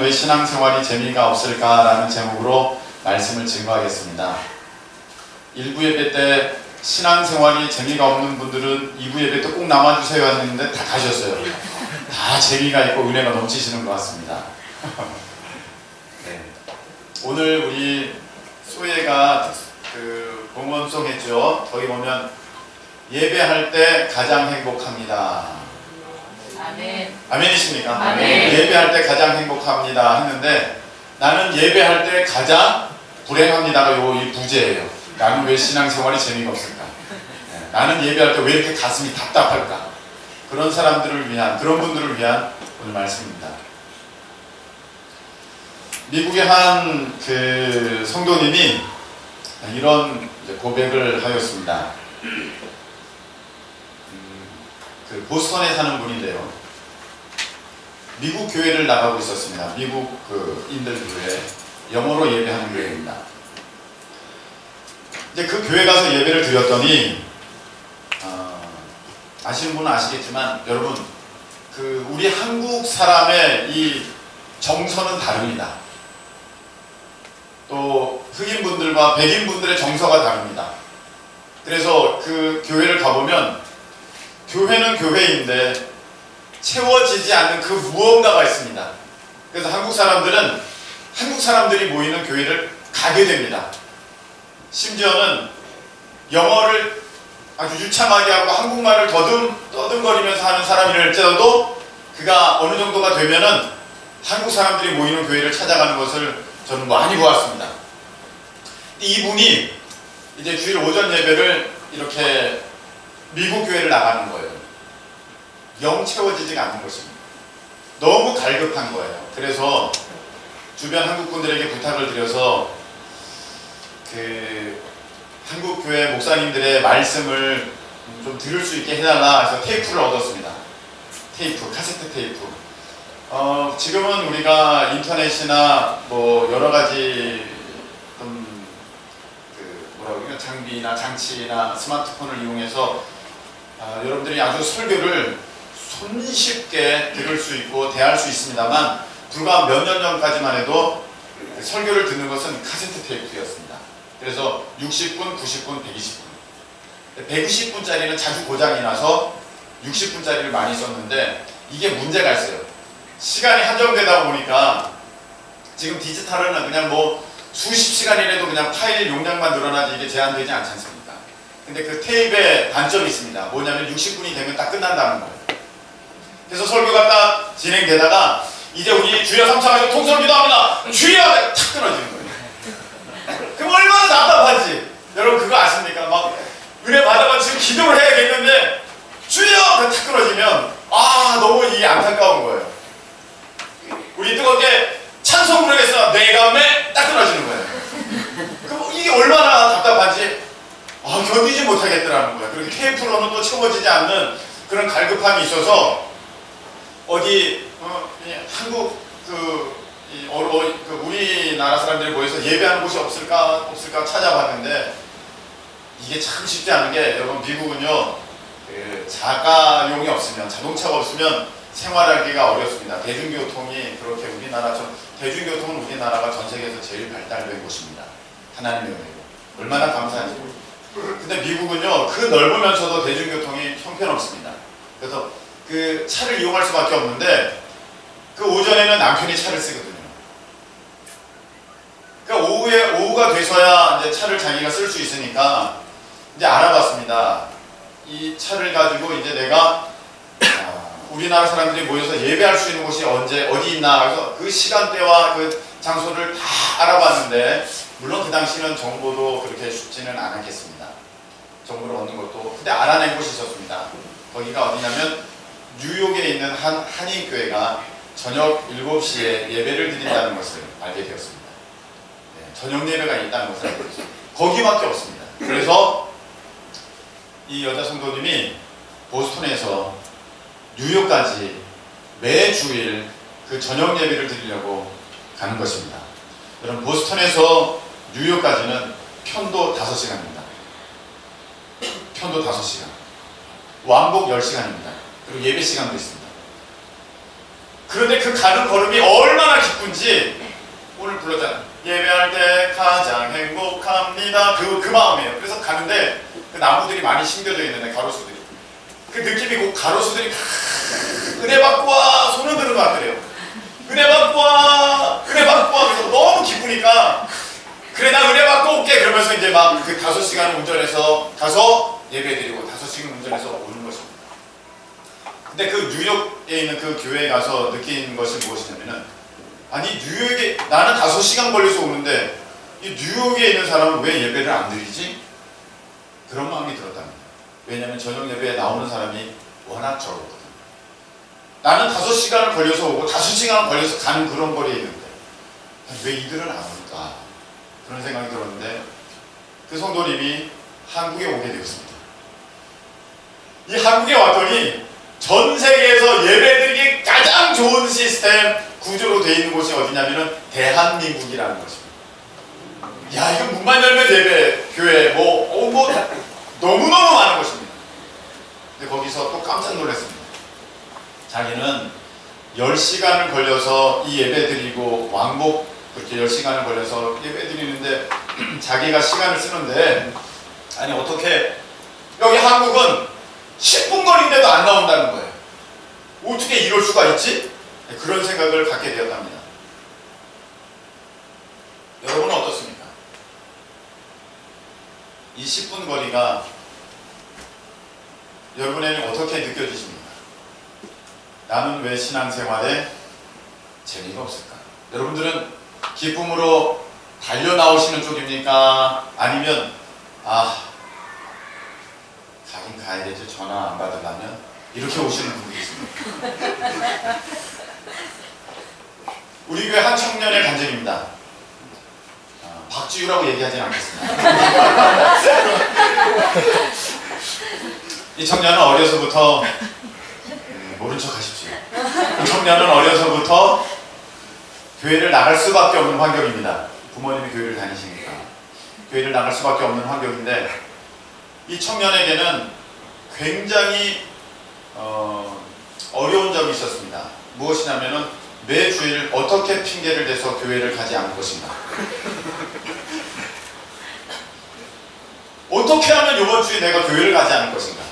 나는 왜 신앙생활이 재미가 없을까라는 제목으로 말씀을 증거하겠습니다. 1부 예배 때 신앙생활이 재미가 없는 분들은 2부 예배 때 꼭 남아주세요 했는데 다 가셨어요. 다 재미가 있고 은혜가 넘치시는 것 같습니다. 네. 오늘 우리 소예가 봉헌송했죠. 거기 보면 예배할 때 가장 행복합니다. 아멘. 아멘이십니까? 아멘. 예배할 때 가장 행복합니다 했는데 나는 예배할 때 가장 불행합니다가 이 부제예요. 나는 왜 신앙생활이 재미가 없을까? 네. 나는 예배할 때 왜 이렇게 가슴이 답답할까? 그런 사람들을 위한, 그런 분들을 위한 오늘 말씀입니다. 미국의 한 성도님이 이런 고백을 하였습니다. 보스턴에 사는 분인데요. 미국 교회를 나가고 있었습니다. 미국 인들 교회, 영어로 예배하는 교회입니다. 이제 그 교회 가서 예배를 드렸더니 아시는 분은 아시겠지만 여러분 우리 한국 사람의 이 정서는 다릅니다. 또 흑인분들과 백인분들의 정서가 다릅니다. 그래서 그 교회를 가보면 교회는 교회인데 채워지지 않는 그 무언가가 있습니다. 그래서 한국 사람들은 한국 사람들이 모이는 교회를 가게 됩니다. 심지어는 영어를 아주 유창하게 하고 한국말을 떠듬거리면서 하는 사람일지라도 그가 어느 정도가 되면은 한국 사람들이 모이는 교회를 찾아가는 것을 저는 많이 보았습니다. 이분이 이제 주일 오전 예배를 이렇게 미국 교회를 나가는 거예요. 영 채워지지가 않는 것입니다. 너무 갈급한 거예요. 그래서 주변 한국 분들에게 부탁을 드려서 한국 교회 목사님들의 말씀을 좀 들을 수 있게 해달라 해서 테이프를 얻었습니다. 카세트 테이프. 지금은 우리가 인터넷이나 여러 가지 장비나 장치나 스마트폰을 이용해서 여러분들이 아주 설교를 손쉽게 들을 수 있고 대할 수 있습니다만 불과 몇 년 전까지만 해도 설교를 듣는 것은 카세트 테이프였습니다. 그래서 60분, 90분, 120분 120분짜리는 자주 고장이 나서 60분짜리를 많이 썼는데 이게 문제가 있어요. 시간이 한정되다 보니까 지금 디지털은 그냥 수십 시간이라도 그냥 파일 용량만 늘어나지 이게 제한되지 않지 않습니까? 근데 그 테이프에 단점이 있습니다. 뭐냐면 60분이 되면 딱 끝난다는 거예요. 그래서 설교가 딱 진행되다가 이제 우리 주여 삼창하시고 통성을 기도합니다. 주여! 탁 끊어지는 거예요. 그럼 얼마나 답답하지? 여러분 그거 아십니까? 은혜 받아가지고 지금 기도를 해야겠는데 주여! 탁 끊어지면 너무 이게 안타까운 거예요. 우리 뜨겁게 찬송 부르겠어. 내가 음에 딱 끊어지는 거예요. 그럼 이게 얼마나 답답하지? 견디지 못하겠더라는 거예요. 그렇게 테이프로는 또 채워지지 않는 그런 갈급함이 있어서 한국 우리나라 사람들이 모여서 예배하는 곳이 없을까 찾아봤는데 이게 참 쉽지 않은 게 여러분 미국은요 자가용이 없으면 자동차가 없으면 생활하기가 어렵습니다. 대중교통이 그렇게 대중교통은 우리나라가 전 세계에서 제일 발달된 곳입니다. 하나님의 은혜로 얼마나 감사한지. 근데 미국은요 그 넓으면서도 대중교통이 형편없습니다. 그래서 그 차를 이용할 수밖에 없는데 오전에는 남편이 차를 쓰거든요. 그러니까 오후가 돼서야 이제 차를 자기가 쓸 수 있으니까 이제 알아봤습니다. 이 차를 가지고 이제 내가 우리나라 사람들이 모여서 예배할 수 있는 곳이 어디 있나 그래서 그 시간대와 그 장소를 다 알아봤는데 물론 그 당시는 정보도 그렇게 쉽지는 않았겠습니다. 정보를 얻는 것도 근데 알아낸 곳이 있었습니다. 거기가 어디냐면 뉴욕에 있는 한 한인교회가 저녁 7시에 예배를 드린다는 것을 알게 되었습니다. 저녁 예배가 있다는 것을 알게 되었습니다. 거기밖에 없습니다. 그래서 이 여자 성도님이 보스턴에서 뉴욕까지 매주일 그 저녁 예배를 드리려고 가는 것입니다. 여러분 보스턴에서 뉴욕까지는 편도 5시간입니다. 편도 5시간. 왕복 10시간입니다. 그리고 예배 시간도 있습니다. 그런데 그 가는 걸음이 얼마나 기쁜지 받습니다. 그 마음이에요. 그래서 가는데 그 나무들이 많이 심겨져 있는데 가로수들이 그 느낌이 그 가로수들이 은혜 받고 와 손을 드는 것 같더래요. 은혜 받고 와 은혜 받고 와 그래서 너무 기쁘니까 그래 나 은혜 받고 올게 그러면서 이제 막 그 5시간 운전해서 가서 예배드리고 5시간 운전해서 오는 것입니다. 근데 그 뉴욕에 있는 그 교회에 가서 느낀 것이 무엇이냐면은 아니 뉴욕에 나는 5시간 걸려서 오는데 이 뉴욕에 있는 사람은 왜 예배를 안 드리지? 그런 마음이 들었답니다. 왜냐하면 저녁 예배에 나오는 사람이 워낙 적었거든요. 나는 5시간을 걸려서 오고 5시간을 걸려서 가는 그런 거리에 있는데 왜 이들은 안 올까? 그런 생각이 들었는데 그 성도님이 한국에 오게 되었습니다. 이 한국에 왔더니 전 세계에서 예배드리기 가장 좋은 시스템 구조로 되어 있는 곳이 어디냐면은 대한민국이라는 것입니다. 야 이거 문만 열면 예배, 교회 뭐 너무너무 많은 것입니다. 근데 거기서 또 깜짝 놀랐습니다. 자기는 10시간을 걸려서 이 예배 드리고 왕복 그렇게 10시간을 걸려서 예배 드리는데 자기가 시간을 쓰는데 아니 어떻게 여기 한국은 10분 거리인데도 안 나온다는 거예요. 어떻게 이럴 수가 있지? 그런 생각을 갖게 되었답니다. 여러분은 어떻습니까? 이 10분 거리가 여러분에게 어떻게 느껴지십니까? 나는 왜 신앙생활에 재미가 없을까? 여러분들은 기쁨으로 달려 나오시는 쪽입니까? 아니면 가긴 가야겠지 전화 안 받으려면 이렇게 오시는 분들이 있습니다. 우리 교회 한 청년의 간증입니다. 박지유라고 얘기하진 않겠습니다. 이 청년은 어려서부터 모른 척 하십시오. 이 청년은 어려서부터 교회를 나갈 수밖에 없는 환경입니다. 부모님이 교회를 다니시니까 교회를 나갈 수밖에 없는 환경인데 이 청년에게는 굉장히 어려운 점이 있었습니다. 무엇이냐면은 매 주일 어떻게 핑계를 대서 교회를 가지 않을 것인가. 어떻게 하면 이번 주에 내가 교회를 가지 않을 것인가.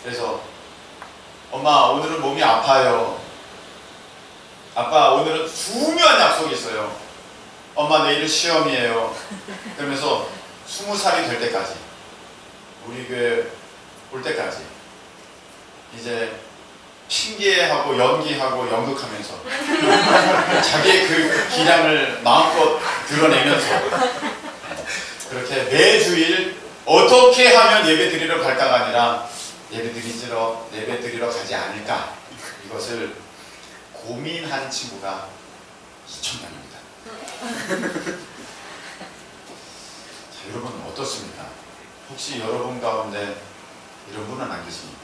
그래서 엄마 오늘은 몸이 아파요. 아빠 오늘은 중요한 약속이 있어요. 엄마 내일은 시험이에요. 그러면서 20살이 될 때까지 우리 교회 올 때까지 이제 핑계하고 연기하고 연극하면서 자기의 그 기량을 마음껏 드러내면서 그렇게 매주일 어떻게 하면 예배 드리러 갈까가 아니라 예배 드리러 가지 않을까 이것을 고민한 친구가 이청년입니다. 자, 여러분 어떻습니까? 혹시 여러분 가운데 이런 분은 안 계십니까?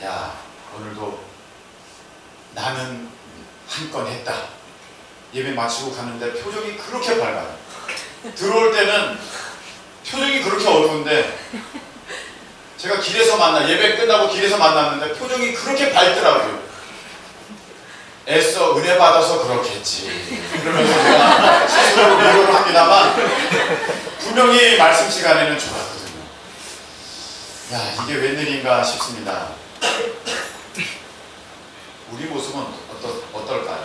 야 오늘도 나는 한 건 했다. 예배 마치고 가는데 표정이 그렇게 밝아요. 들어올 때는 표정이 그렇게 어두운데 제가 길에서 예배 끝나고 길에서 만났는데 표정이 그렇게 밝더라고요. 애써 은혜 받아서 그렇겠지. 그러면서 제가 스스로 위로를 합니다만 분명히 말씀 시간에는 좋았거든요. 야 이게 웬일인가 싶습니다. 우리 모습은 어떨까요?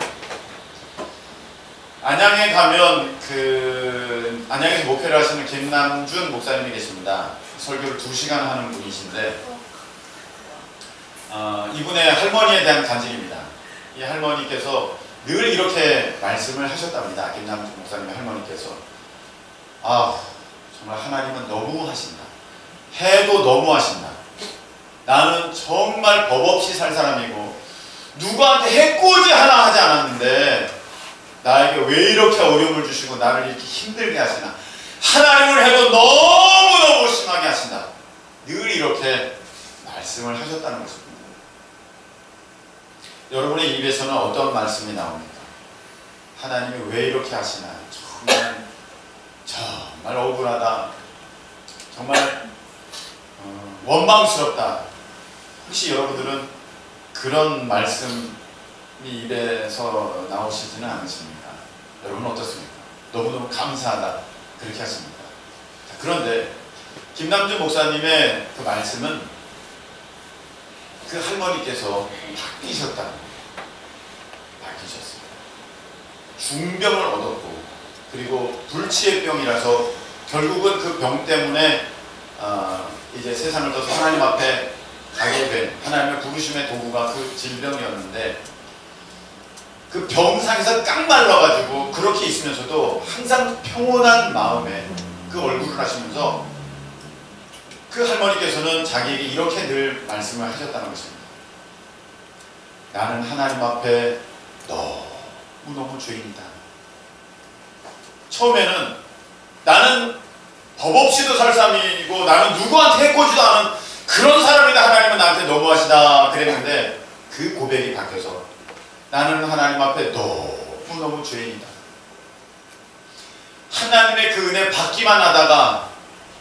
안양에 가면 안양에서 목회를 하시는 김남준 목사님이 계십니다. 설교를 2시간 하는 분이신데 이분의 할머니에 대한 간증입니다. 이 할머니께서 늘 이렇게 말씀을 하셨답니다. 김남준 목사님의 할머니께서 정말 하나님은 너무하신다. 해도 너무하신다. 나는 정말 법 없이 살 사람이고 누구한테 해코지 하나 하지 않았는데 나에게 왜 이렇게 어려움을 주시고 나를 이렇게 힘들게 하시나. 하나님을 해도 너무너무 심하게 하신다. 늘 이렇게 말씀을 하셨다는 것입니다. 여러분의 입에서는 어떤 말씀이 나옵니까? 하나님이 왜 이렇게 하시나. 정말 억울하다. 정말 원망스럽다. 혹시 여러분들은 그런 말씀이 입에서 나오시지는 않으십니까? 여러분 어떻습니까? 너무너무 감사하다. 그렇게 하십니까? 그런데 김남준 목사님의 그 말씀은 그 할머니께서 바뀌셨다. 바뀌셨어요. 중병을 얻었고, 그리고 불치의 병이라서 결국은 그 병 때문에 이제 세상을 떠서 하나님 앞에 가게 된 하나님의 부르심의 도구가 그 질병이었는데, 그 병상에서 깡 말라가지고 그렇게 있으면서도 항상 평온한 마음에 그 얼굴을 하시면서 그 할머니께서는 자기에게 이렇게 늘 말씀을 하셨다는 것입니다. 나는 하나님 앞에 너무너무 죄인이다. 처음에는 나는 법 없이도 살 사람이고 나는 누구한테 해코지도 않은 그런 사람이다. 하나님은 나한테 너무하시다 그랬는데, 그 고백이 바뀌어서 나는 하나님 앞에 너무너무 죄인이다. 하나님의 그 은혜 받기만 하다가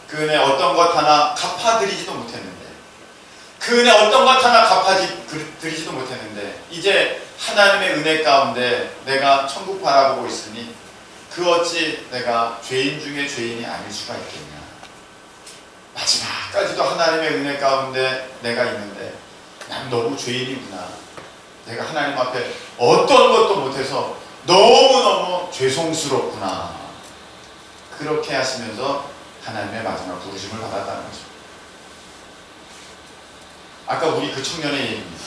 그 은혜 어떤 것 하나 갚아드리지도 못했는데, 그 은혜 어떤 것 하나 갚아드리지도 못했는데, 이제 하나님의 은혜 가운데 내가 천국 바라보고 있으니 그 어찌 내가 죄인 중에 죄인이 아닐 수가 있겠냐. 마지막까지도 하나님의 은혜 가운데 내가 있는데 난 너무 죄인이구나. 내가 하나님 앞에 어떤 것도 못해서 너무너무 죄송스럽구나. 그렇게 하시면서 하나님의 마지막 부르심을 받았다는 거죠. 아까 우리 그 청년의 얘기입니다.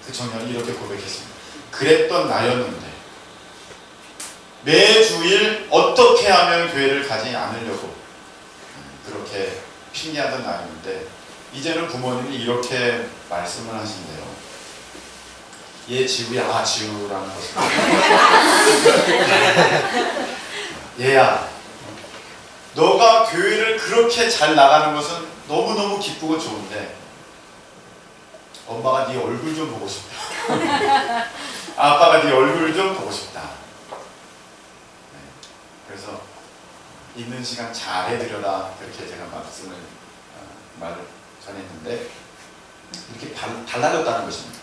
그 청년이 이렇게 고백했습니다. 그랬던 나였는데 매주일 어떻게 하면 교회를 가지 않으려고 그렇게 핑계하던 나였는데, 이제는 부모님이 이렇게 말씀을 하신대요. 얘 지우야. 지우라는 것은 얘야, 너가 교회를 그렇게 잘 나가는 것은 너무너무 기쁘고 좋은데 엄마가 네 얼굴 좀 보고 싶다. 아빠가 네 얼굴 좀 보고 싶다. 그래서 있는 시간 잘 해드려라. 그렇게 제가 말을 전했는데 이렇게 달라졌다는 것입니다.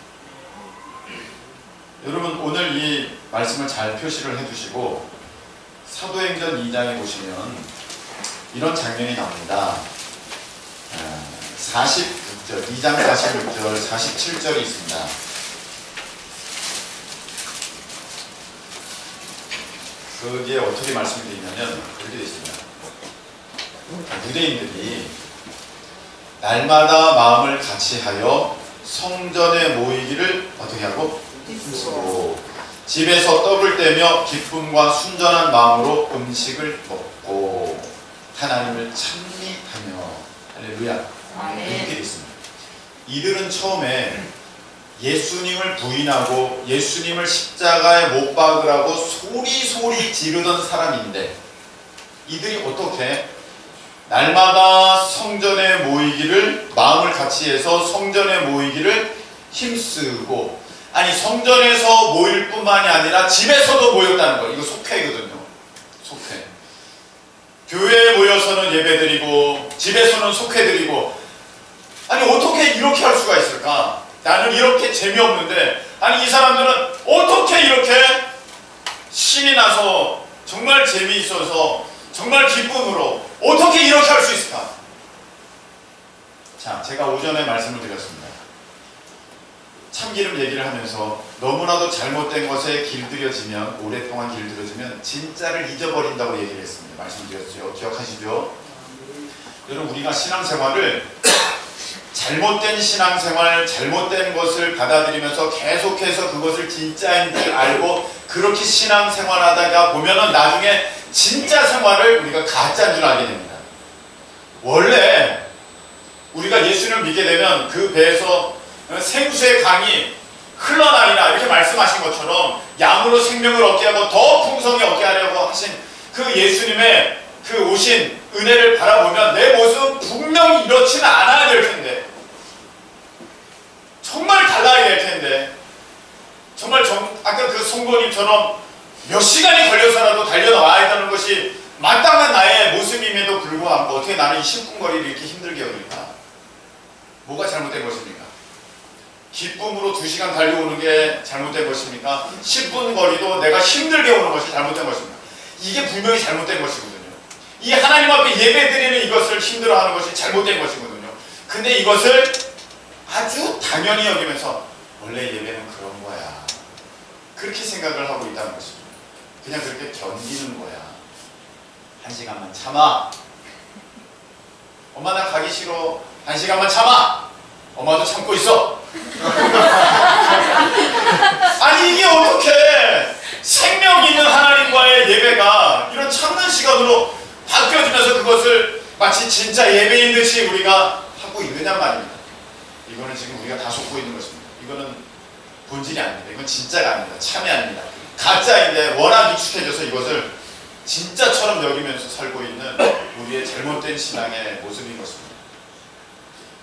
여러분, 오늘 이 말씀을 잘 표시를 해두시고 사도행전 2장에 보시면 이런 장면이 나옵니다. 46절, 2장 46절, 47절이 있습니다. 거기에 어떻게 말씀이 되냐면 이렇게 되어 있습니다. 유대인들이 날마다 마음을 같이하여 성전에 모이기를 어떻게 하고? 집에서 떡을 떼며 기쁨과 순전한 마음으로 음식을 먹고 하나님을 찬미하며. 할렐루야. 이렇게 되어 있습니다. 이들은 처음에 예수님을 부인하고 예수님을 십자가에 못 박으라고 소리소리 지르던 사람인데, 이들이 어떻게 날마다 성전에 모이기를, 마음을 같이 해서 성전에 모이기를 힘쓰고, 아니 성전에서 모일 뿐만이 아니라 집에서도 모였다는 거예요. 이거 속회거든요. 속회. 교회에 모여서는 예배드리고 집에서는 속회드리고. 아니 어떻게 이렇게 할 수가 있을까? 나는 이렇게 재미없는데, 아니 이 사람들은 어떻게 이렇게 신이 나서 정말 재미있어서 정말 기쁨으로 어떻게 이렇게 할 수 있을까? 자, 제가 오전에 말씀을 드렸습니다. 참기름 얘기를 하면서 너무나도 잘못된 것에 길들여지면, 오랫동안 길들여지면 진짜를 잊어버린다고 얘기를 했습니다. 말씀드렸죠. 기억하시죠? 여러분, 우리가 신앙생활을 잘못된 신앙생활, 잘못된 것을 받아들이면서 계속해서 그것을 진짜인 줄 알고 그렇게 신앙생활하다가 보면은 나중에 진짜 생활을 우리가 가짜인 줄 알게 됩니다. 원래 우리가 예수님을 믿게 되면 그 배에서 생수의 강이 흘러나리라 이렇게 말씀하신 것처럼 양으로 생명을 얻게 하고 더 풍성히 얻게 하려고 하신 그 예수님의 그 오신 은혜를 바라보면 내 모습은 분명히 이렇지는 않아야 될 텐데, 정말 달라야 될 텐데, 정말 아까 그 성도님처럼 몇 시간이 걸려서라도 달려나와야 되는 것이 마땅한 나의 모습임에도 불구하고 어떻게 나는 이 10분 거리를 이렇게 힘들게 여길까? 뭐가 잘못된 것입니까? 기쁨으로 2시간 달려오는 게 잘못된 것입니까? 10분 거리도 내가 힘들게 오는 것이 잘못된 것입니까? 이게 분명히 잘못된 것이거든요. 이 하나님 앞에 예배드리는 이것을 힘들어하는 것이 잘못된 것이거든요. 근데 이것을 아주 당연히 여기면서 원래 예배는 그런 거야, 그렇게 생각을 하고 있다는 것입니다. 그냥 그렇게 견디는 거야. 1시간만 참아. 엄마 나 가기 싫어. 1시간만 참아. 엄마도 참고 있어. 아니 이게 어떻게 생명 있는 하나님과의 예배가 이런 참는 시간으로 바뀌어지면서 그것을 마치 진짜 예배인 듯이 우리가 하고 있느냐 말입니다. 이거는 지금 우리가 다 속고 있는 것입니다. 이거는 본질이 아닙니다. 이건 진짜가 아닙니다. 참이 아닙니다. 가짜인데 워낙 익숙해져서 이것을 진짜처럼 여기면서 살고 있는 우리의 잘못된 신앙의 모습인 것입니다.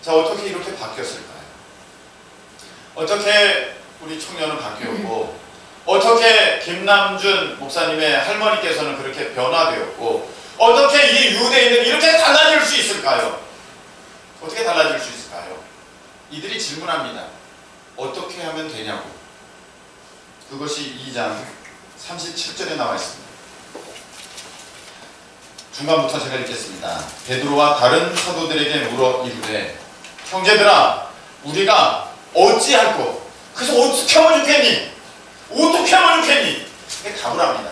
자, 어떻게 이렇게 바뀌었을까요? 어떻게 우리 청년은 바뀌었고, 어떻게 김남준 목사님의 할머니께서는 그렇게 변화되었고, 어떻게 이 유대인은 이렇게 달라질 수 있을까요? 어떻게 달라질 수 있을까요? 이들이 질문합니다. 어떻게 하면 되냐고. 그것이 2장 37절에 나와 있습니다. 중간부터 제가 읽겠습니다. 베드로와 다른 사도들에게 물어 이르되 형제들아 우리가 어찌할꼬? 그래서 어떻게 하면 좋겠니? 어떻게 하면 좋겠니? 이렇게 답을 합니다.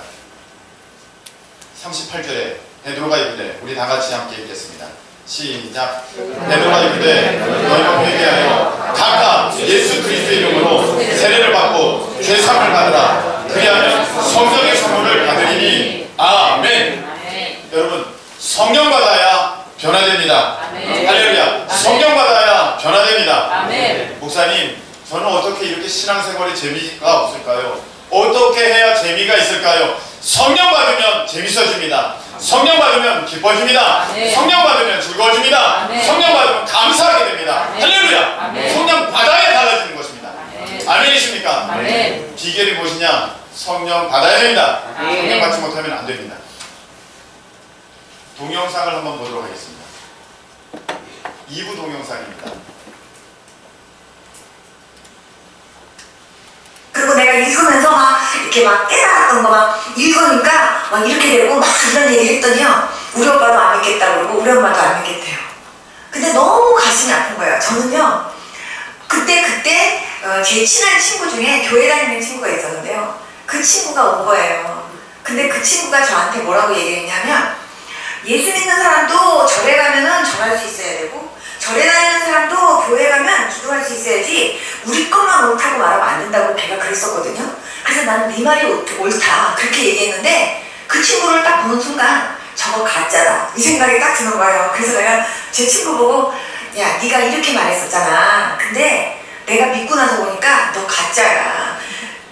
38절에 베드로가 이르되, 우리 다 같이 함께 읽겠습니다. 시작. 베드로가 이르되 너희가 회개하여 각각 예수 그리스도의 이름으로 세례를 받고 죄사함을 받으라. 그리하면 성령의 선물을 받으리니. 아멘. 여러분, 성령 받아야 변화됩니다. 아멘. 할렐루야. 성령 받아야 변화됩니다. 아멘. 목사님, 저는 어떻게 이렇게 신앙생활에 재미가 없을까요? 어떻게 해야 재미가 있을까요? 성령 받으면 재밌어집니다. 성령 받으면 기뻐집니다. 아멘. 성령 받으면 즐거워집니다. 아멘. 성령 받으면 감사하게 됩니다. 아멘. 할렐루야. 아멘. 성령 받아야 달라지는 것입니다. 아멘. 아멘이십니까? 아멘. 비결이 무엇이냐? 성령 받아야 됩니다. 아멘. 성령 받지 못하면 안 됩니다. 동영상을 한번 보도록 하겠습니다. 2부 동영상입니다. 그리고 내가 읽으면서 막 이렇게 막 깨달았던 거 막 읽으니까 막 이렇게 되고 막 이런 얘기 했더니요, 우리 오빠도 안 믿겠다고 그러고 우리 엄마도 안 믿겠대요. 근데 너무 가슴이 아픈 거예요. 저는요 그때 제 친한 친구 중에 교회 다니는 친구가 있었는데요, 그 친구가 온 거예요. 근데 그 친구가 저한테 뭐라고 얘기했냐면, 예수 믿는 사람도 절에 가면은 절할 수 있어야 되고, 절에 다니는 사람도 교회 가면 기도할 수 있어야지 우리 것만 옳다고 말하면 안 된다고 걔가 그랬었거든요. 그래서 나는 네 말이 옳다 그렇게 얘기했는데, 그 친구를 딱 보는 순간 저거 가짜다 이 생각이 딱 드는 거예요. 그래서 내가 제 친구 보고, 야 네가 이렇게 말했었잖아. 근데 내가 믿고 나서 보니까 너 가짜야.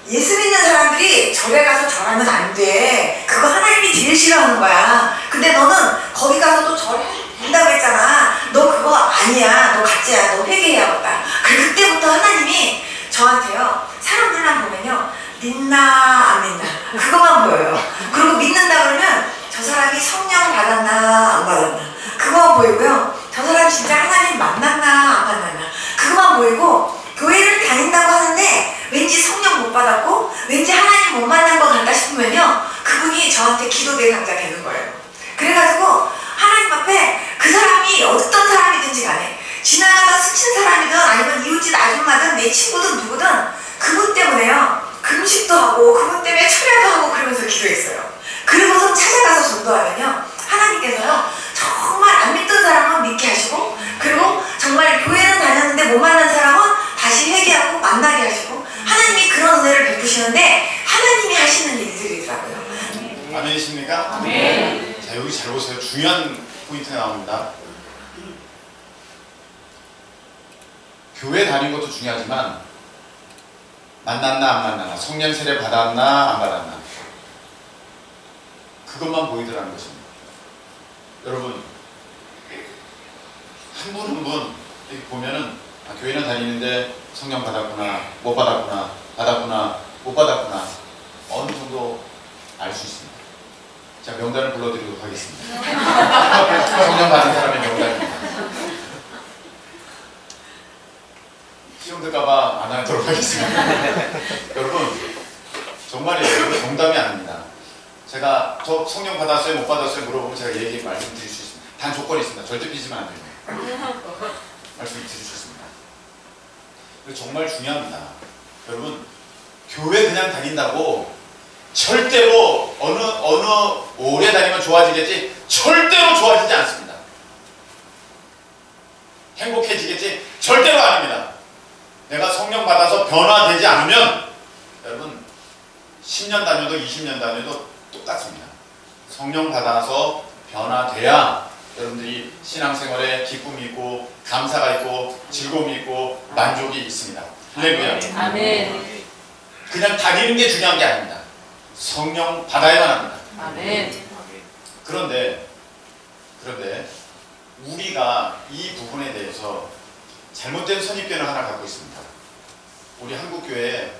예수 믿는 사람들이 절에 가서 절하면 안 돼. 그거 하나님이 제일 싫어하는 거야. 근데 너는 거기 가서도 절한다고 했잖아. 너 그거 아니야. 너 가짜야. 너 회개해야겠다. 그때부터 하나님이 저한테요, 사람들만 보면요, 믿나 안 믿나 그것만 보여요. 그리고 믿는다 그러면 저 사람이 성령 받았나 안 받았나 그거만 보이고요, 저 사람 진짜 하나님 만났나 안 만났나 그거만 보이고, 교회를 다닌다고 하는데 왠지 성령 못 받았고 왠지 하나님 못 만난 것 같다 싶으면요, 그분이 저한테 기도 대상자 되는 거예요. 그래가지고 하나님 앞에 그 사람이 어떤 사람이든지 간에, 지나가다 스친 사람이든 아니면 이웃집 아줌마든 내 친구든 누구든 그분 때문에요 금식도 하고 그분 때문에 철야도 하고 그러면서 기도했어요. 그러고서 찾아가서 전도하면요, 하나님께서요 정말 안 믿던 사람은 믿게 하시고, 그리고 정말 교회는 다녔는데 못 만난 사람은 다시 회개하고 만나게 하시고, 하나님이 그런 은혜를 베푸시는데 하나님이 하시는 일들이더라고요. 아멘이십니까? 아멘. 자, 여기 잘 보세요. 중요한 포인트가 나옵니다. 교회 다닌 것도 중요하지만 만났나 안 만났나, 성령 세례 받았나 안 받았나, 그것만 보이더라는 것입니다. 여러분, 한 분 한 분 이렇게 보면은 교회는 다니는데 성령 받았구나, 못 받았구나, 받았구나, 못 받았구나, 어느 정도 알 수 있습니다. 자, 명단을 불러드리도록 하겠습니다. 성령 받은 사람의 명단입니다. 시험 들까봐 안 하도록 하겠습니다. 여러분, 정말이에요. 이거 농담이 아닙니다. 제가 저 성령 받았어요 못 받았어요 물어보면 제가 말씀드릴 수 있습니다. 단 조건이 있습니다. 절대 삐지면 안 됩니다. 말씀드릴 수 있습니다. 정말 중요합니다. 여러분 교회 그냥 다닌다고 절대로 어느 오래 다니면 좋아지겠지 절대로 좋아지지 않습니다. 행복해지겠지 절대로 아닙니다. 내가 성령 받아서 변화되지 않으면 여러분 10년 다녀도 20년 다녀도 똑같습니다. 성령 받아서 변화돼야 여러분들이 신앙생활에 기쁨이 있고 감사가 있고 즐거움이 있고 만족이 있습니다. 할렐루야. 아멘. 그냥 다니는 게 중요한 게 아닙니다. 성령 받아야만 합니다. 아멘. 그런데 우리가 이 부분에 대해서 잘못된 선입견을 하나 갖고 있습니다. 우리 한국교회에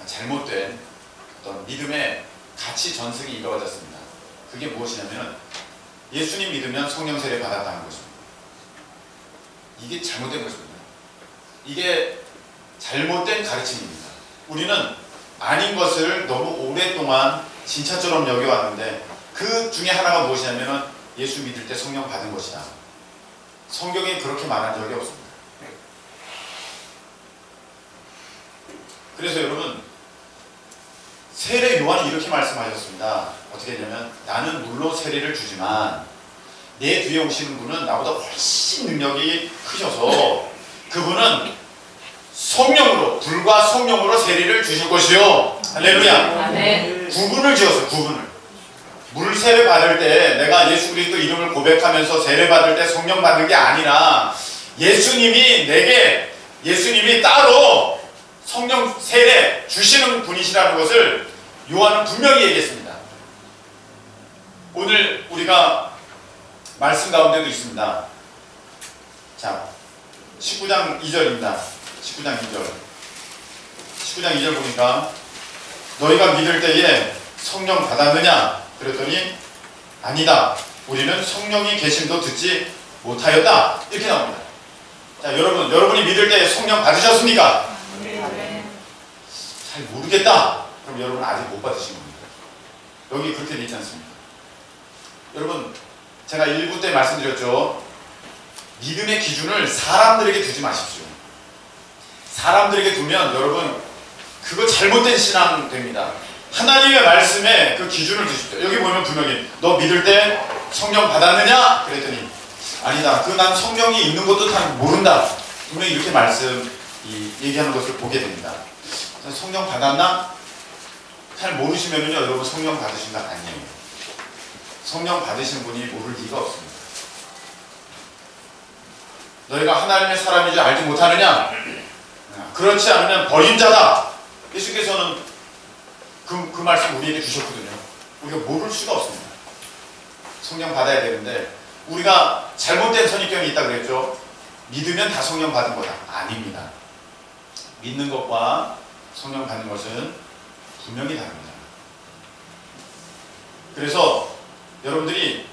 잘못된 어떤 믿음의 가치 전승이 이루어졌습니다. 그게 무엇이냐면 예수님 믿으면 성령 세례 받았다는 것입니다. 이게 잘못된 것입니다. 이게 잘못된 가르침입니다. 우리는 아닌 것을 너무 오랫동안 진짜처럼 여겨왔는데 그 중에 하나가 무엇이냐면 예수 믿을 때 성령 받은 것이다. 성경에 그렇게 말한 적이 없습니다. 그래서 여러분 세례 요한이 이렇게 말씀하셨습니다. 어떻게 했냐면 나는 물로 세례를 주지만 내 뒤에 오시는 분은 나보다 훨씬 능력이 크셔서 그분은 성령으로 불과 성령으로 세례를 주실 것이요. 할렐루야. 아멘. 구분을 지었어요. 구분을. 물 세례 받을 때 내가 예수 그리스도 이름을 고백하면서 세례 받을 때 성령 받는 게 아니라 예수님이 따로 성령 세례 주시는 분이시라는 것을 요한은 분명히 얘기했습니다. 오늘 우리가 말씀 가운데도 있습니다. 자, 19장 2절입니다. 19장 2절. 19장 2절 보니까 너희가 믿을 때에 성령 받았느냐? 그랬더니 아니다. 우리는 성령이 계심도 듣지 못하였다. 이렇게 나옵니다. 자, 여러분이 믿을 때 성령 받으셨습니까? 잘 모르겠다. 그럼 여러분 아직 못 받으신 겁니다. 여기 그렇게 돼 있지 않습니까? 여러분 제가 1부 때 말씀드렸죠. 믿음의 기준을 사람들에게 두지 마십시오. 사람들에게 두면 여러분 그거 잘못된 신앙 됩니다. 하나님의 말씀에 그 기준을 두십시오. 여기 보면 분명히 너 믿을 때 성령 받았느냐? 그랬더니 아니다. 난 성령이 있는 것도 다 모른다. 분명히 이렇게 얘기하는 것을 보게 됩니다. 성령 받았나? 잘 모르시면요 여러분 성령 받으신 거 아니에요. 성령 받으신 분이 모를 리가 없습니다. 너희가 하나님의 사람인 줄 알지 못하느냐? 그렇지 않으면 버림자다. 예수께서는 그 말씀 우리에게 주셨거든요. 우리가 모를 수가 없습니다. 성령 받아야 되는데 우리가 잘못된 선입견이 있다고 그랬죠. 믿으면 다 성령 받은 거다. 아닙니다. 믿는 것과 성령 받는 것은 분명히 다릅니다. 그래서 여러분들이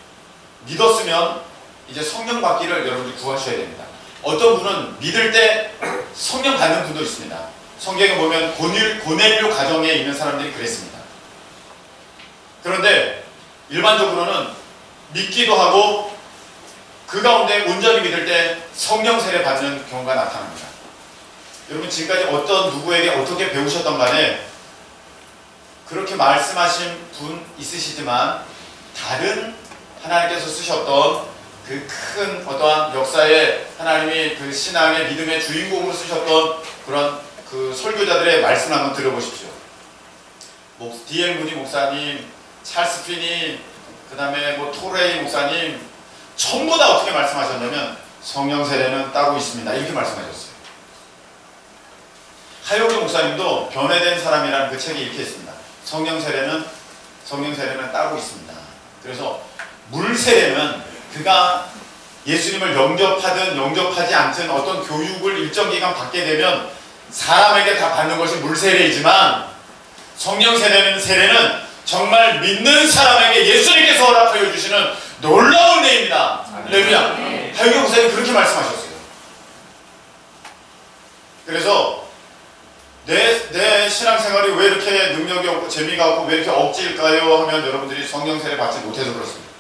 믿었으면 이제 성령 받기를 여러분들이 구하셔야 됩니다. 어떤 분은 믿을 때 성령 받는 분도 있습니다. 성경에 보면 고넬료 가정에 있는 사람들이 그랬습니다. 그런데 일반적으로는 믿기도 하고 그 가운데 온전히 믿을 때 성령 세례 받는 경우가 나타납니다. 여러분 지금까지 어떤 누구에게 어떻게 배우셨던 간에 그렇게 말씀하신 분 있으시지만 다른 하나님께서 쓰셨던 그 큰 어떠한 역사에 하나님이 그 신앙의 믿음의 주인공으로 쓰셨던 그런 그 설교자들의 말씀을 한번 들어보십시오. D.L. 무디 목사님, 찰스 피니, 그 다음에 토레이 목사님 전부 다 어떻게 말씀하셨냐면 성령 세례는 따로 있습니다. 이렇게 말씀하셨어요. 하용기 목사님도 변해된 사람이라는 그 책에 이렇게 했습니다. 성령 세례는 따로 있습니다. 그래서 물 세례는 그가 예수님을 영접하든 영접하지 않든 어떤 교육을 일정 기간 받게 되면 사람에게 다 받는 것이 물 세례이지만 성령 세례는 정말 믿는 사람에게 예수님께서 허락하여 주시는 놀라운 은혜입니다. 할렐루야. 하용기 목사님 그렇게 말씀하셨어요. 그래서 내 신앙생활이 왜 이렇게 능력이 없고 재미가 없고 왜 이렇게 억지일까요? 하면 여러분들이 성령 세례 받지 못해서 그렇습니다.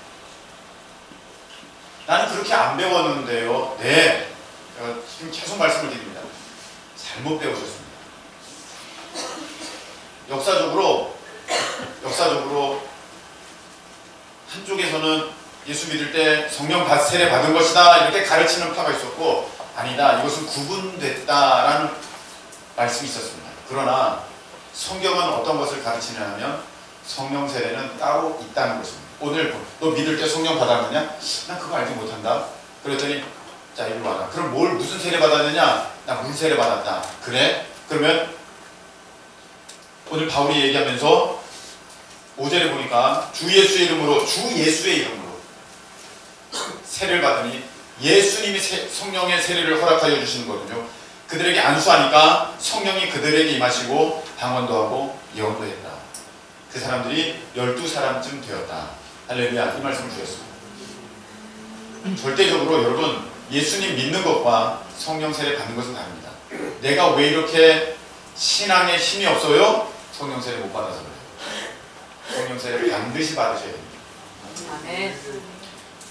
나는 그렇게 안 배웠는데요. 네, 제가 지금 계속 말씀을 드립니다. 잘못 배우셨습니다. 역사적으로 한쪽에서는 예수 믿을 때 성령 세례 받은 것이다 이렇게 가르치는 파가 있었고, 아니다, 이것은 구분됐다라는 말씀이 있었습니다. 그러나 성경은 어떤 것을 가르치냐면 성령 세례는 따로 있다는 것입니다. 오늘 너 믿을 때 성령 받았느냐? 난 그거 알지 못한다. 그랬더니 자, 이리 와라. 그럼 무슨 세례 받았느냐? 나 물 세례 받았다. 그래? 그러면 오늘 바울이 얘기하면서 5절에 보니까 주 예수의 이름으로 세례를 받으니 예수님이 성령의 세례를 허락하여 주시는 거거든요. 그들에게 안수하니까 성령이 그들에게 임하시고 방언도 하고 예언도 했다. 그 사람들이 12사람쯤 되었다. 할렐루야. 이 말씀을 주셨습니다. 절대적으로 여러분, 예수님 믿는 것과 성령 세례 받는 것은 다릅니다. 내가 왜 이렇게 신앙에 힘이 없어요? 성령 세례 못 받아서 그래요. 성령 세례 반드시 받으셔야 됩니다. 아멘.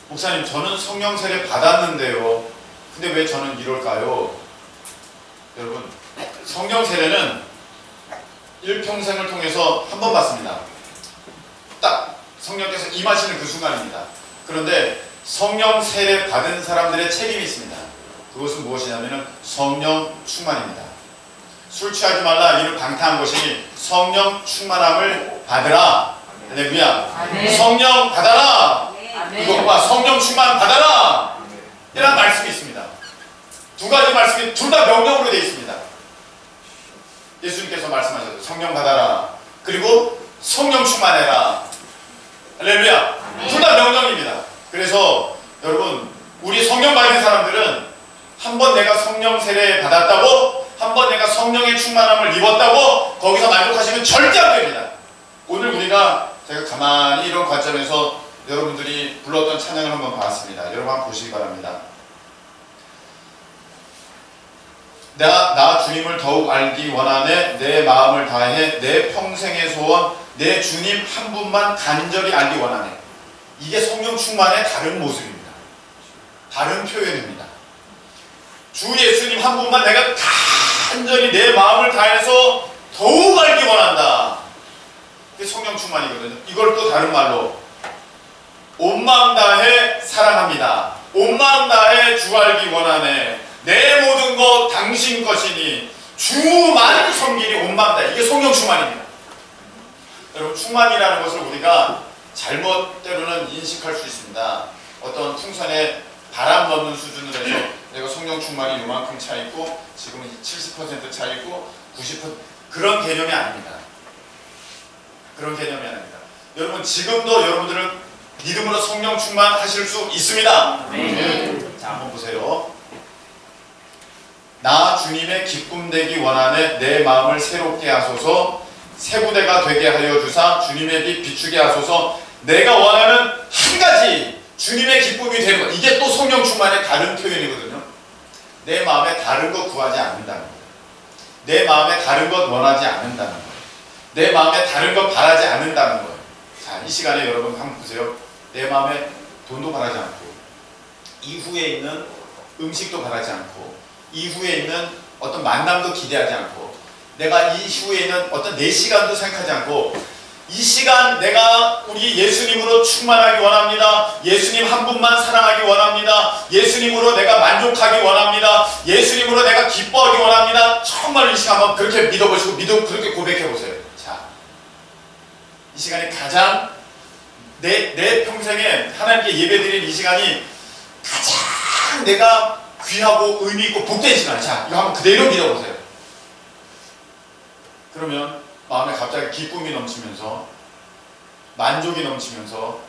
목사님, 저는 성령 세례 받았는데요. 근데 왜 저는 이럴까요? 여러분, 성령 세례는 일평생을 통해서 한 번 받습니다. 딱 성령께서 임하시는 그 순간입니다. 그런데 성령 세례 받은 사람들의 책임이 있습니다. 그것은 무엇이냐면 성령 충만입니다. 술 취하지 말라 이를 방탕한 것이니 성령 충만함을 받으라. 할렐루야. 성령 받아라. 이것과 성령 충만 받아라. 이런 말씀이 있습니다. 두 가지 말씀이 둘 다 명령으로 되어 있습니다. 예수님께서 말씀하셨어요. 성령 받아라. 그리고 성령 충만해라. 할렐루야. 둘 다 명령입니다. 그래서 여러분, 우리 성령 받은 사람들은 한 번 내가 성령 세례 받았다고, 한 번 내가 성령의 충만함을 입었다고 거기서 만족하시면 절대 안 됩니다. 오늘 우리가 제가 가만히 이런 관점에서 여러분들이 불렀던 찬양을 한번 봤습니다. 여러분 한번 보시기 바랍니다. 나 주님을 더욱 알기 원하네. 내 마음을 다해 내 평생의 소원 내 주님 한 분만 간절히 알기 원하네. 이게 성령 충만의 다른 모습입니다. 다른 표현입니다. 주 예수님 한 분만 내가 간절히 내 마음을 다해서 더욱 알기 원한다. 그게 성령 충만이거든요. 이걸 또 다른 말로 온 마음 다해 사랑합니다. 온 마음 다해 주 알기 원하네. 내 모든 것 당신 것이니 주만 섬기니 온 마음 다해. 이게 성령 충만입니다. 여러분, 충만이라는 것을 우리가 잘못 때로는 인식할 수 있습니다. 어떤 풍선에 바람 넣는 수준으로 해서 내가 성령 충만이 요만큼 차 있고 지금은 70% 차 있고 90% 그런 개념이 아닙니다. 그런 개념이 아닙니다. 여러분, 지금도 여러분들은 믿음으로 성령 충만하실 수 있습니다. 자, 한번 보세요. 나 주님의 기쁨 되기 원하네. 내 마음을 새롭게 하소서. 새 부대가 되게 하여 주사 주님의 빛 비추게 하소서. 내가 원하는 한 가지 주님의 기쁨이 되는 것. 이게 또 성령 충만의 다른 표현이거든요. 내 마음에 다른 것 구하지 않는다는 거예요. 내 마음에 다른 것 원하지 않는다는 거예요. 내 마음에 다른 것 바라지 않는다는 거예요. 자, 이 시간에 여러분 한번 보세요. 내 마음에 돈도 바라지 않고, 이후에 있는 음식도 바라지 않고, 이후에 있는 어떤 만남도 기대하지 않고, 내가 이후에 있는 어떤 내 시간도 생각하지 않고, 이 시간 내가 우리 예수님으로 충만하기 원합니다. 예수님 한 분만 사랑하기 원합니다. 예수님으로 내가 만족하기 원합니다. 예수님으로 내가 기뻐하기 원합니다. 정말 이 시간 한번 그렇게 믿어보시고 그렇게 고백해보세요. 자, 이 시간이 가장 내 평생에 하나님께 예배드린 이 시간이 가장 내가 귀하고 의미있고 복된 시간. 자, 이거 한번 그대로 믿어보세요. 그러면 마음에 갑자기 기쁨이 넘치면서, 만족이 넘치면서,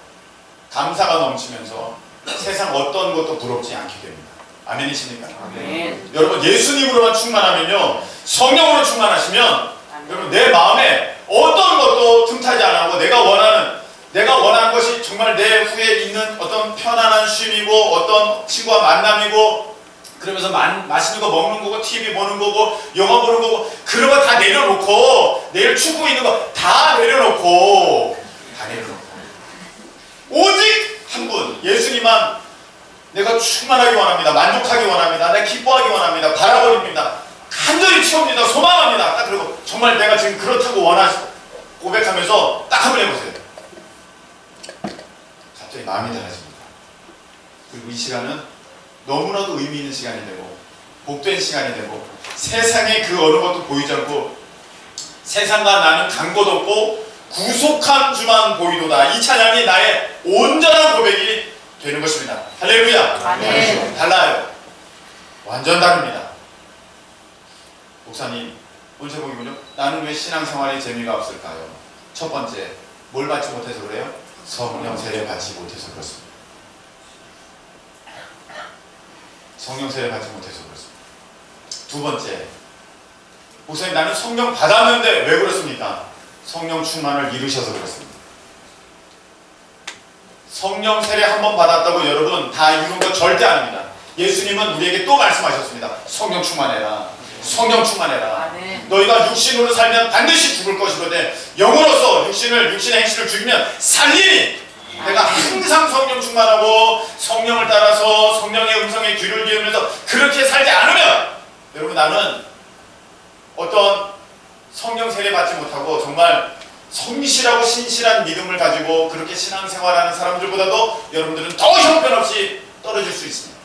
감사가 넘치면서 세상 어떤 것도 부럽지 않게 됩니다. 아멘이십니까? 아멘. 여러분, 예수님으로만 충만하면요, 성령으로 충만하시면 여러분 내 마음에 어떤 것도 틈타지 않고 내가 원하는 것이 정말 내 후에 있는 어떤 편안한 쉼이고 어떤 친구와 만남이고 그러면서 맛있는 거 먹는 거고 TV 보는 거고 영화 보는 거고 그런 거 다 내려놓고 내일 축구 있는 거 다 내려놓고 오직 한 분 예수님만 내가 충만하기 원합니다. 만족하기 원합니다. 내가 기뻐하기 원합니다. 바라버립니다. 간절히 채웁니다. 소망합니다. 딱 그리고 정말 내가 지금 그렇다고 고백하면서 딱 한번 해보세요. 갑자기 마음이 달라집니다. 그리고 이 시간은 너무나도 의미 있는 시간이 되고 복된 시간이 되고 세상에 그 어느 것도 보이지 않고 세상과 나는 간 곳 없고 구속한 주만 보이도다. 이 찬양이 나의 온전한 고백이 되는 것입니다. 할렐루야. 아멘. 달라요. 완전 다릅니다. 목사님 오늘 제목이군요. 나는 왜 신앙생활에 재미가 없을까요? 첫 번째, 뭘 받지 못해서 그래요? 성령 세례 받지 못해서 그렇습니다. 성령 세례 받지 못해서 그렇습니다. 두 번째, 목사님 나는 성령 받았는데 왜 그렇습니까? 성령 충만을 잃으셔서 그렇습니다. 성령 세례 한 번 받았다고 여러분 다 이룬 거 절대 아닙니다. 예수님은 우리에게 또 말씀하셨습니다. 성령 충만해라. 성령 충만해라. 아멘. 너희가 육신으로 살면 반드시 죽을 것이거든 영으로서 육신의 행실을 죽이면 살리니 내가 항상 성령 충만하고 성령을 따라서 성령의 음성에 귀를 기울이면서 그렇게 살지 않으면 여러분 나는 어떤 성령 세례 받지 못하고 정말 성실하고 신실한 믿음을 가지고 그렇게 신앙생활하는 사람들보다도 여러분들은 더 형편없이 떨어질 수 있습니다.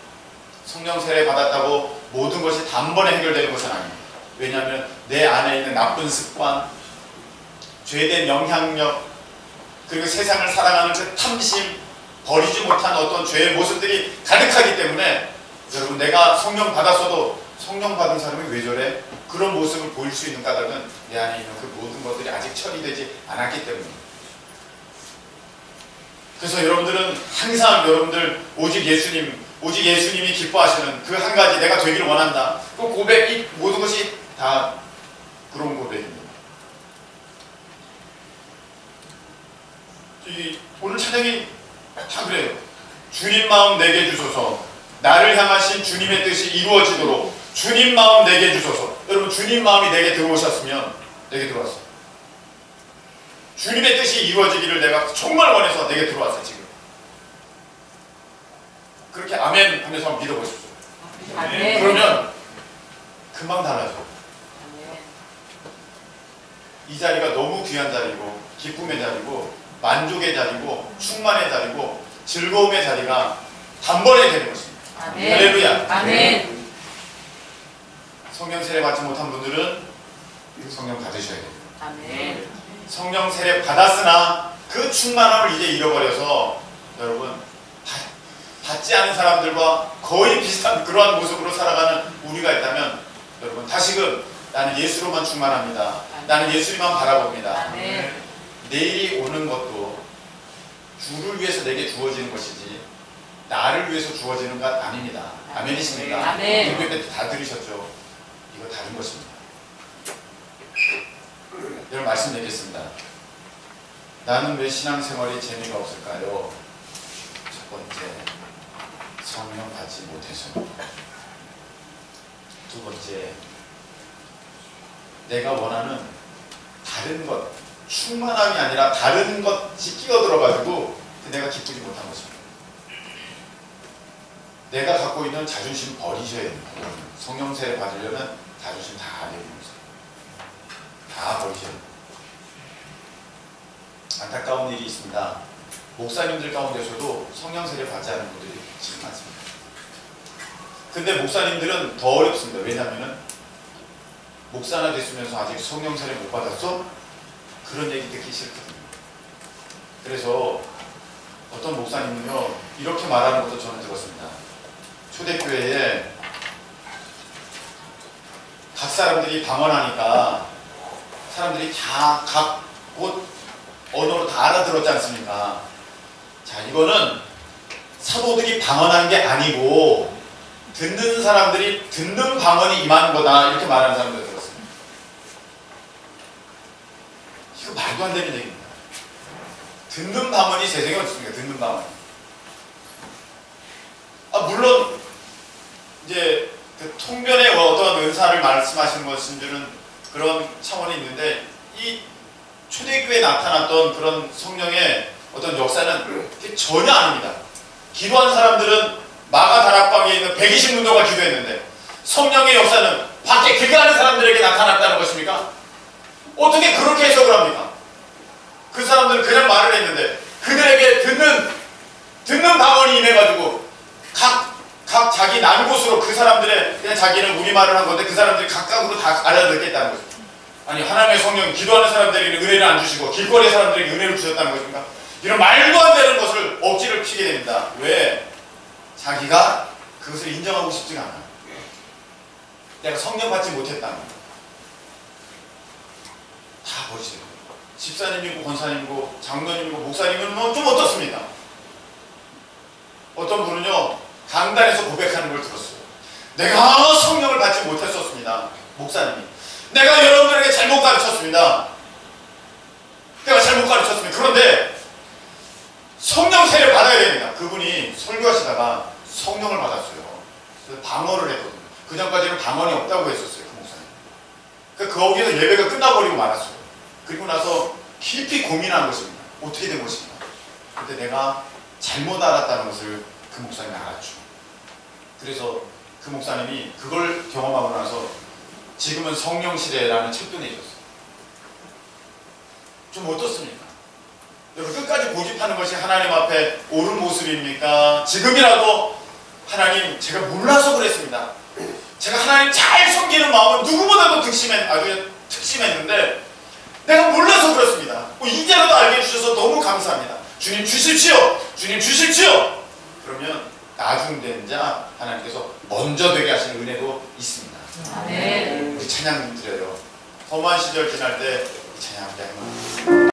성령 세례 받았다고 모든 것이 단번에 해결되는 것은 아닙니다. 왜냐하면 내 안에 있는 나쁜 습관, 죄된 영향력, 그리고 세상을 사랑하는 그 탐심, 버리지 못한 어떤 죄의 모습들이 가득하기 때문에 여러분 내가 성령 받았어도 성령 받은 사람이 왜 저래? 그런 모습을 보일 수 있는 까닭은 내 안에 있는 그 모든 것들이 아직 처리되지 않았기 때문입니다. 그래서 여러분들은 항상 여러분들 오직 예수님이 기뻐하시는 그 한 가지 내가 되기를 원한다. 그 고백, 이 모든 것이 다 그런 고백입니다. 오늘 찬양이 다 그래요. 주님 마음 내게 주소서. 나를 향하신 주님의 뜻이 이루어지도록 주님 마음 내게 주소서. 여러분 주님 마음이 내게 들어오셨으면 내게 들어왔어요. 주님의 뜻이 이루어지기를 내가 정말 원해서 내게 들어왔어요. 지금 그렇게 아멘 하면서 한번 믿어보십시오. 아멘. 그러면 금방 달라져. 아멘. 이 자리가 너무 귀한 자리고 기쁨의 자리고 만족의 자리고 충만의 자리고 즐거움의 자리가 단번에 되는 것입니다. 아멘. 할렐루야. 아멘. 성령 세례 받지 못한 분들은 성령 받으셔야 돼요. 아멘. 성령 세례 받았으나 그 충만함을 이제 잃어버려서 여러분 받지 않은 사람들과 거의 비슷한 그러한 모습으로 살아가는 우리가 있다면 여러분 다시금 나는 예수로만 충만합니다. 나는 예수님만 바라봅니다. 아멘. 내일이 오는 것도 주를 위해서 내게 주어지는 것이지 나를 위해서 주어지는 것 아닙니다. 아멘이십니까? 아멘. 공부 때 다 들으셨죠? 이거 다른 것입니다. 여러분 말씀드리겠습니다. 나는 왜 신앙생활이 재미가 없을까요? 첫 번째, 성령 받지 못해서. 두 번째, 내가 원하는 다른 것, 충만함이 아니라 다른 것이 끼어들어가지고 내가 기쁘지 못한 것입니다. 내가 갖고 있는 자존심 버리셔야 됩니다. 성령 세례 받으려면 자존심 다 내리면서 다 버리셔야 됩니다. 안타까운 일이 있습니다. 목사님들 가운데서도 성령 세례 받지 않은 분들이 참 많습니다. 근데 목사님들은 더 어렵습니다. 왜냐하면 목사나 됐으면서 아직 성령 세례 못 받았어? 그런 얘기 듣기 싫거든요. 그래서 어떤 목사님은요 이렇게 말하는 것도 저는 들었습니다. 초대교회에 각 사람들이 방언하니까 사람들이 다 각 곳 언어로 다 알아들었지 않습니까? 자, 이거는 사도들이 방언한 게 아니고 듣는 사람들이 듣는 방언이 임한 거다 이렇게 말하는 사람들 들었습니다. 이거 말도 안 되는 얘기입니다. 듣는 방언이 세상에 어딨습니까? 듣는 방언. 물론 이제 그 통변의 어떤 은사를 말씀하시는 것인 줄은 그런 차원이 있는데, 이 초대교회에 나타났던 그런 성령의 어떤 역사는 그게 전혀 아닙니다. 기도한 사람들은 마가 다락방에 있는 120문도가 기도했는데 성령의 역사는 밖에 기도하는 사람들에게 나타났다는 것입니까? 어떻게 그렇게 해석을 합니까? 그 사람들은 그냥 말을 했는데 그들에게 듣는 방언이 임해가지고 각 자기 난 곳으로 그 사람들의, 그냥 자기는 우리말을 한 건데 그 사람들이 각각으로 다 알아듣겠다는 거죠. 아니, 하나님의 성령이 기도하는 사람들에게는 은혜를 안 주시고 길거리 사람들에게 은혜를 주셨다는 것입니까? 이런 말도 안 되는 것을 억지를 피게 됩니다. 왜? 자기가 그것을 인정하고 싶지가 않아요. 내가 성령 받지 못했다는 거. 다 버리세요. 집사님이고 권사님이고 장로님이고 목사님은 뭐 좀 어떻습니까? 어떤 분은요, 강단에서 고백하는 걸 들었어요. 내가 성령을 받지 못했었습니다. 목사님이. 내가 여러분들에게 잘못 가르쳤습니다. 내가 잘못 가르쳤습니다. 그런데 성령 세례 받아야 됩니다. 그분이 설교하시다가 성령을 받았어요. 그래서 방언을 했거든요. 그 전까지는 방언이 없다고 했었어요. 그 목사님. 거기에서 예배가 끝나버리고 말았어요. 그리고 나서 깊이 고민한 것입니다. 어떻게 된 것인가. 근데 내가 잘못 알았다는 것을 그 목사님이 알았죠. 그래서 그 목사님이 그걸 경험하고 나서 지금은 성령시대라는 책도 내셨어요. 좀 어떻습니까? 여러분, 끝까지 고집하는 것이 하나님 앞에 옳은 모습입니까? 지금이라도 하나님, 제가 몰라서 그랬습니다. 제가 하나님 잘 섬기는 마음은 누구보다도 아주 특심했는데 내가 몰라서 그렇습니다. 이제라도 알게 해주셔서 너무 감사합니다. 주님 주십시오. 주님 주십시오. 그러면 나중된 자 하나님께서 먼저 되게 하시는 은혜도 있습니다. 아멘. 우리 찬양 드려요. 험한 시절 지날 때 이 찬양 한번